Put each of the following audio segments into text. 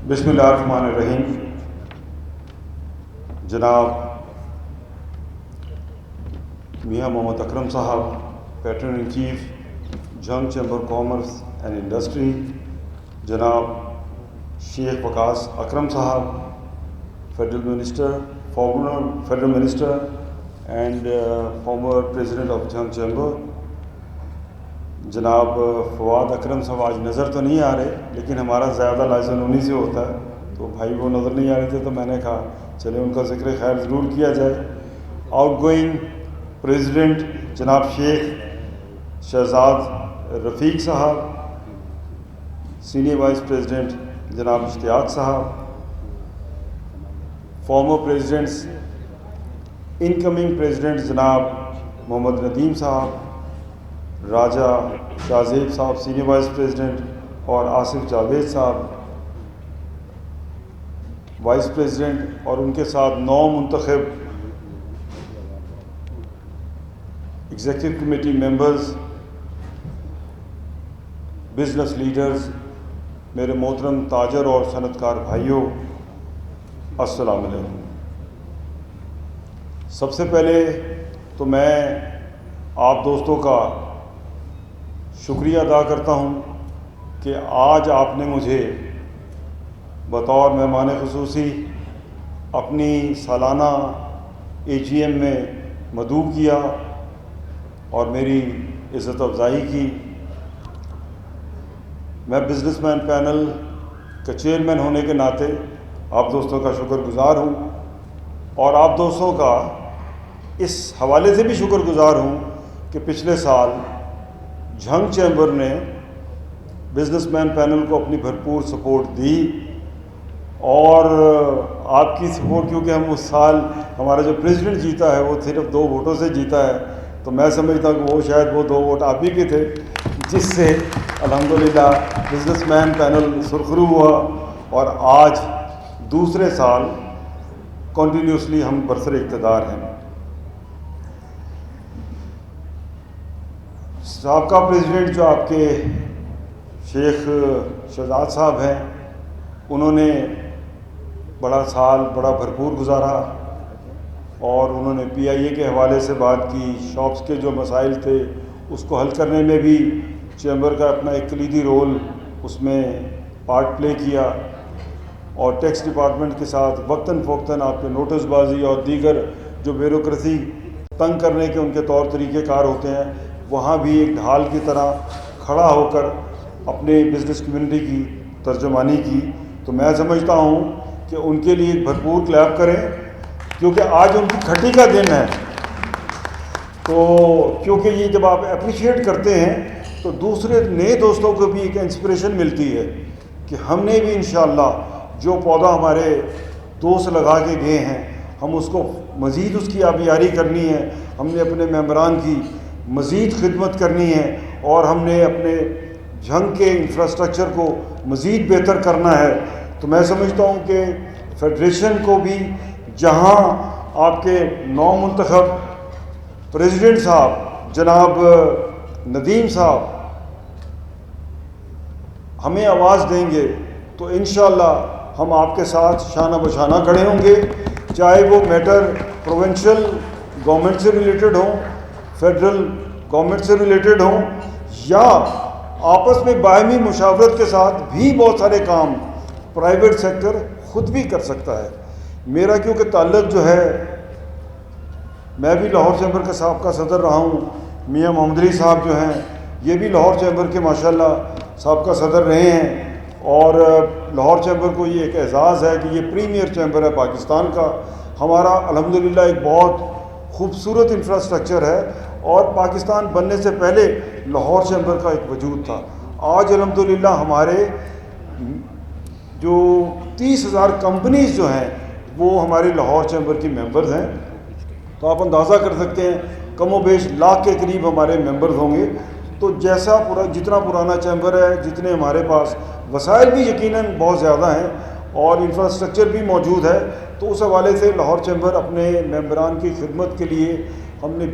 بسم اللہ الرحمن الرحیم. جناب میاں Muhammad Akram Sahib, patron in chief, Jhang chamber commerce and industry, جناب Sheikh Waqas Akram Sahib, federal minister, former federal minister and former president of Jhang chamber, جناب فواد اکرم صاحب آج نظر تو نہیں آ رہے، لیکن ہمارا زیادہ لائزن انہی سے ہوتا ہے، تو بھائی وہ نظر نہیں آ رہے تھے تو میں نے کہا چلے ان کا ذکر خیر ضرور کیا جائے. آؤٹ گوئنگ پریزیڈنٹ جناب شیخ شہزاد رفیق صاحب، سینئر وائس پریزیڈنٹ جناب اشتیاق صاحب، فارمر پریزیڈنٹس، انکمنگ پریزیڈنٹ جناب محمد ندیم صاحب، راجہ شاہ زیب صاحب سینئر وائس پریزیڈنٹ، اور آصف جاوید صاحب وائس پریزیڈنٹ، اور ان کے ساتھ 9 منتخب executive committee members, business leaders, میرے محترم تاجر اور صنعت کار بھائیوں، السلام علیکم. سب سے پہلے تو میں آپ دوستوں کا شکریہ ادا کرتا ہوں کہ آج آپ نے مجھے بطور مہمان خصوصی اپنی سالانہ AGM میں مدعو کیا اور میری عزت افزائی کی. میں بزنس مین پینل کا چیئرمین ہونے کے ناطے آپ دوستوں کا شکر گزار ہوں، اور آپ دوستوں کا اس حوالے سے بھی شکر گزار ہوں کہ پچھلے سال جھنگ چیمبر نے بزنس مین پینل کو اپنی بھرپور سپورٹ دی، اور آپ کی سپورٹ، کیونکہ ہم اس سال ہمارا جو پریزیڈنٹ جیتا ہے وہ صرف 2 ووٹوں سے جیتا ہے، تو میں سمجھتا ہوں کہ وہ شاید وہ 2 ووٹ آپ ہی کے تھے، جس سے الحمدللہ بزنس مین پینل سرخرو ہوا، اور آج دوسرے سال کنٹینیوسلی ہم برسر اقتدار ہیں. سابقہ پریزیڈنٹ جو آپ کے شیخ شہزاد صاحب ہیں، انہوں نے بڑا سال بڑا بھرپور گزارا، اور انہوں نے PIA کے حوالے سے بات کی، شاپس کے جو مسائل تھے اس کو حل کرنے میں بھی چیمبر کا اپنا ایک کلیدی رول اس میں پارٹ پلے کیا، اور ٹیکس ڈپارٹمنٹ کے ساتھ وقتاً فوقتاً آپ کے نوٹس بازی اور دیگر جو بیوروکریسی تنگ کرنے کے ان کے طور طریقہ کار ہوتے ہیں، وہاں بھی ایک ڈھال کی طرح کھڑا ہو کر اپنے بزنس کمیونٹی کی ترجمانی کی. تو میں سمجھتا ہوں کہ ان کے لیے ایک بھرپور کلیپ کریں، کیونکہ آج ان کی کھٹی کا دن ہے. تو کیونکہ یہ جب آپ اپریشیٹ کرتے ہیں تو دوسرے نئے دوستوں کو بھی ایک انسپریشن ملتی ہے کہ ہم نے بھی انشاءاللہ جو پودا ہمارے دوست لگا کے گئے ہیں، ہم اس کو مزید اس کی آبیاری کرنی ہے، ہم نے اپنے ممبران کی مزید خدمت کرنی ہے، اور ہم نے اپنے جھنگ کے انفراسٹرکچر کو مزید بہتر کرنا ہے. تو میں سمجھتا ہوں کہ فیڈریشن کو بھی، جہاں آپ کے 9 منتخب پریزیڈنٹ صاحب جناب ندیم صاحب ہمیں آواز دیں گے، تو انشاءاللہ ہم آپ کے ساتھ شانہ بشانہ کھڑے ہوں گے، چاہے وہ میٹر پروونشل گورنمنٹ سے ریلیٹڈ ہوں، فیڈرل گورنمنٹ سے ریلیٹڈ ہوں، یا آپس میں باہمی مشاورت کے ساتھ بھی بہت سارے کام پرائیویٹ سیکٹر خود بھی کر سکتا ہے. میرا کیونکہ تعلق جو ہے، میں بھی لاہور چیمبر کا سابقہ صدر رہا ہوں، میاں محمد علی صاحب جو ہیں یہ بھی لاہور چیمبر کے ماشاءاللہ سابقہ صدر رہے ہیں، اور لاہور چیمبر کو یہ ایک اعزاز ہے کہ یہ پریمیئر چیمبر ہے پاکستان کا. ہمارا الحمدللہ ایک بہت خوبصورت انفراسٹرکچر ہے، اور پاکستان بننے سے پہلے لاہور چیمبر کا ایک وجود تھا. آج الحمدللہ ہمارے جو 30,000 کمپنیز جو ہیں وہ ہمارے لاہور چیمبر کی ممبرز ہیں. تو آپ اندازہ کر سکتے ہیں کم و بیش لاکھ کے قریب ہمارے ممبرز ہوں گے. تو جتنا پرانا چیمبر ہے، جتنے ہمارے پاس وسائل بھی یقیناً بہت زیادہ ہیں اور انفراسٹرکچر بھی موجود ہے، تو اس حوالے سے لاہور چیمبر اپنے ممبران کی خدمت کے لیے ہم نے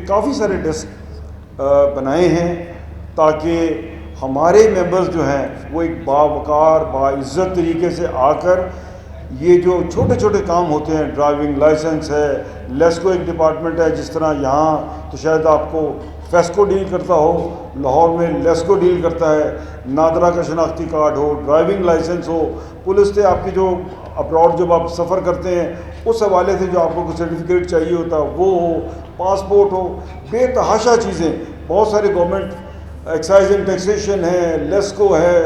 کافی سارے ڈیسک بنائے ہیں، تاکہ ہمارے ممبرز جو ہیں وہ ایک باوقار باعزت طریقے سے آ کر یہ جو چھوٹے چھوٹے کام ہوتے ہیں، ڈرائیونگ لائسنس ہے، لیسکو ایک ڈپارٹمنٹ ہے، جس طرح یہاں تو شاید آپ کو فیسکو ڈیل کرتا ہو، لاہور میں لیسکو ڈیل کرتا ہے، نادرا کا شناختی کارڈ ہو، ڈرائیونگ لائسنس ہو، پولیس سے آپ کی جو ابراڈ جب آپ سفر کرتے ہیں اس حوالے سے جو آپ کو سرٹیفکیٹ چاہیے ہوتا ہے وہ ہو، پاسپورٹ ہو، بے تحاشا چیزیں، بہت سارے گورنمنٹ ایکسائز اینڈ ٹیکسیشن ہے، لیسکو ہے،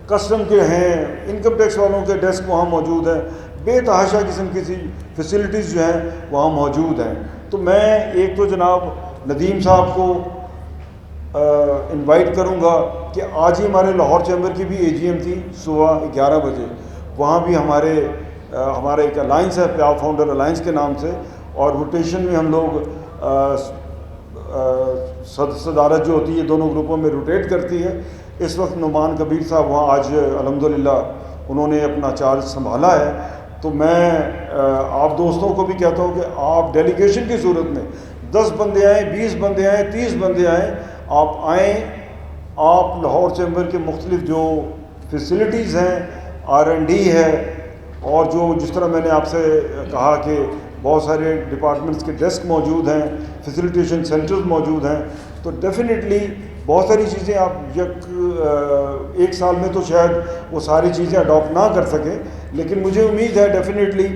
کسٹم کے ہیں، انکم ٹیکس والوں کے ڈیسک وہاں موجود ہیں، بے تحاشا قسم کی فیسلٹیز جو ہیں وہاں موجود ہیں۔ تو میں ایک تو جناب ندیم صاحب کو انوائٹ کروں گا کہ آج ہی ہمارے لاہور چیمبر کی بھی اے جی ایم تھی صبح 11 بجے، وہاں بھی ہمارا ایک الائنس ہے پیاؤ فاؤنڈر الائنس کے نام سے، اور روٹیشن میں ہم لوگ صدارت جو ہوتی ہے دونوں گروپوں میں روٹیٹ کرتی ہے۔ اس وقت نعمان کبیر صاحب وہاں آج الحمدللہ انہوں نے اپنا چارج سنبھالا ہے، تو میں آپ دوستوں کو بھی کہتا ہوں کہ آپ ڈیلیگیشن کی صورت میں 10 بندے آئیں، 20 بندے آئیں، 30 بندے آئیں، آپ آئیں، آپ لاہور چیمبر کے مختلف جو فیسلٹیز ہیں، R&D ہے، اور جو جس طرح میں نے آپ سے کہا کہ بہت سارے ڈپارٹمنٹس کے ڈیسک موجود ہیں، فیسیلیٹیشن سینٹرز موجود ہیں، تو ڈیفینیٹلی بہت ساری چیزیں آپ ایک سال میں تو شاید وہ ساری چیزیں اڈاپٹ نہ کر سکیں، لیکن مجھے امید ہے ڈیفینیٹلی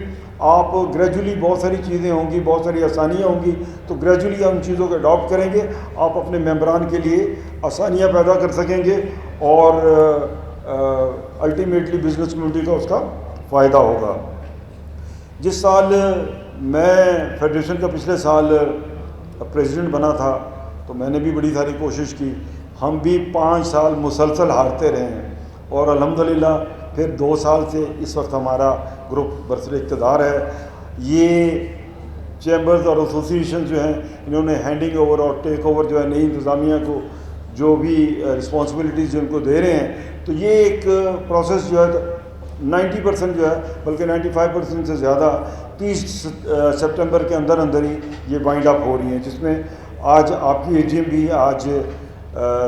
آپ گریجولی بہت ساری چیزیں ہوں گی، بہت ساری آسانیاں ہوں گی، تو گریجولی ہم چیزوں کو اڈاپٹ کریں گے، آپ اپنے ممبران کے لیے آسانیاں پیدا کر سکیں گے، اور الٹیمیٹلی بزنس کمیونٹی کا اس کا فائدہ ہوگا۔ جس سال میں فیڈریشن کا پچھلے سال پریزیڈنٹ بنا تھا تو میں نے بھی بڑی ساری کوشش کی، ہم بھی 5 سال مسلسل ہارتے رہے ہیں، اور الحمدللہ پھر 2 سال سے اس وقت ہمارا گروپ برسر اقتدار ہے۔ یہ چیمبرز اور ایسوسیشن جو ہیں انہوں نے ہینڈنگ اوور اور ٹیک اوور جو ہے نئی انتظامیہ کو جو بھی رسپانسبلٹیز جن کو دے رہے ہیں، تو یہ ایک پروسیس جو ہے 90% جو ہے، بلکہ 95% سے زیادہ 30 سپٹمبر کے اندر ہی یہ وائنڈ اپ ہو رہی ہیں، جس میں آج آپ کی اے جی ایم بھی آج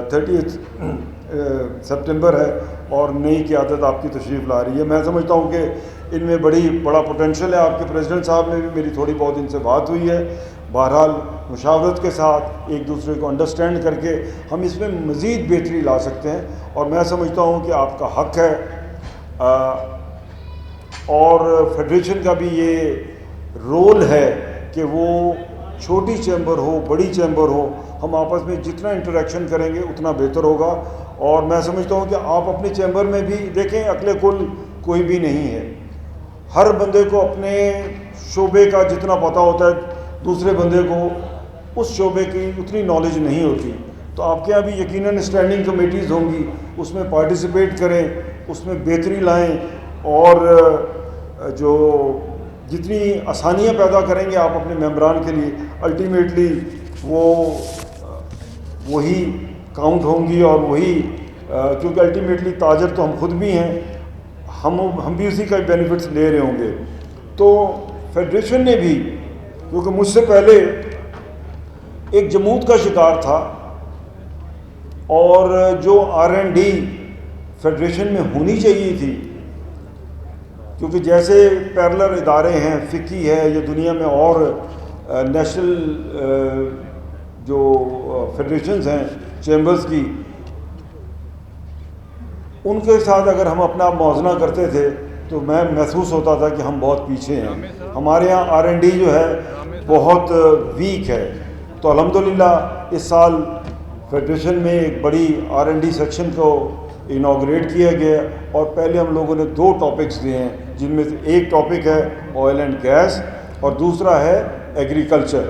30 سپٹمبر ہے اور نئی قیادت آپ کی تشریف لا رہی ہے۔ میں سمجھتا ہوں کہ ان میں بڑا پوٹینشیل ہے۔ آپ کے پریزیڈنٹ صاحب میں بھی میری تھوڑی بہت ان سے بات ہوئی ہے، بہرحال مشاورت کے ساتھ ایک دوسرے کو انڈرسٹینڈ کر کے ہم اس میں مزید بہتری لا سکتے ہیں، اور میں سمجھتا ہوں کہ آپ کا حق ہے، اور فیڈریشن کا بھی یہ رول ہے کہ وہ چھوٹی چیمبر ہو بڑی چیمبر ہو، ہم آپس میں جتنا انٹریکشن کریں گے اتنا بہتر ہوگا۔ اور میں سمجھتا ہوں کہ آپ اپنی چیمبر میں بھی دیکھیں، عقل کل کوئی بھی نہیں ہے، ہر بندے کو اپنے شعبے کا جتنا پتہ ہوتا ہے دوسرے بندے کو اس شعبے کی اتنی نالج نہیں ہوتی، تو آپ کے یہاں بھی یقیناً اسٹینڈنگ کمیٹیز ہوں گی، اس میں پارٹیسپیٹ کریں، اس میں بہتری لائیں، اور جو جتنی آسانیاں پیدا کریں گے آپ اپنے ممبران کے لیے، الٹیمیٹلی وہی کاؤنٹ ہوں گی، اور وہی کیونکہ الٹیمیٹلی تاجر تو ہم خود بھی ہیں، ہم بھی اسی کا بینیفٹس لے رہے ہوں گے۔ تو فیڈریشن نے بھی، کیونکہ مجھ سے پہلے ایک جمود کا شکار تھا، اور جو R&D فیڈریشن میں ہونی چاہیے تھی، کیونکہ جیسے پیرلر ادارے ہیں، فکی ہے، یہ دنیا میں اور نیشنل جو فیڈریشنز ہیں چیمبرز کی، ان کے ساتھ اگر ہم اپنا موازنہ کرتے تھے تو میں محسوس ہوتا تھا کہ ہم بہت پیچھے ہیں، ہمارے یہاں R&D جو ہے بہت ویک ہے۔ تو الحمدللہ اس سال فیڈریشن میں ایک بڑی R&D سیکشن کو انوگریٹ کیا گیا، اور پہلے ہم لوگوں نے 2 ٹاپکس دیے ہیں، جن میں سے ایک ٹاپک ہے آئل اینڈ گیس، اور دوسرا ہے ایگریکلچر۔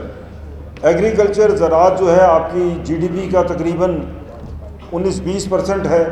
ایگریکلچر زراعت جو ہے آپ کی GDP کا تقریباً 19-20% ہے،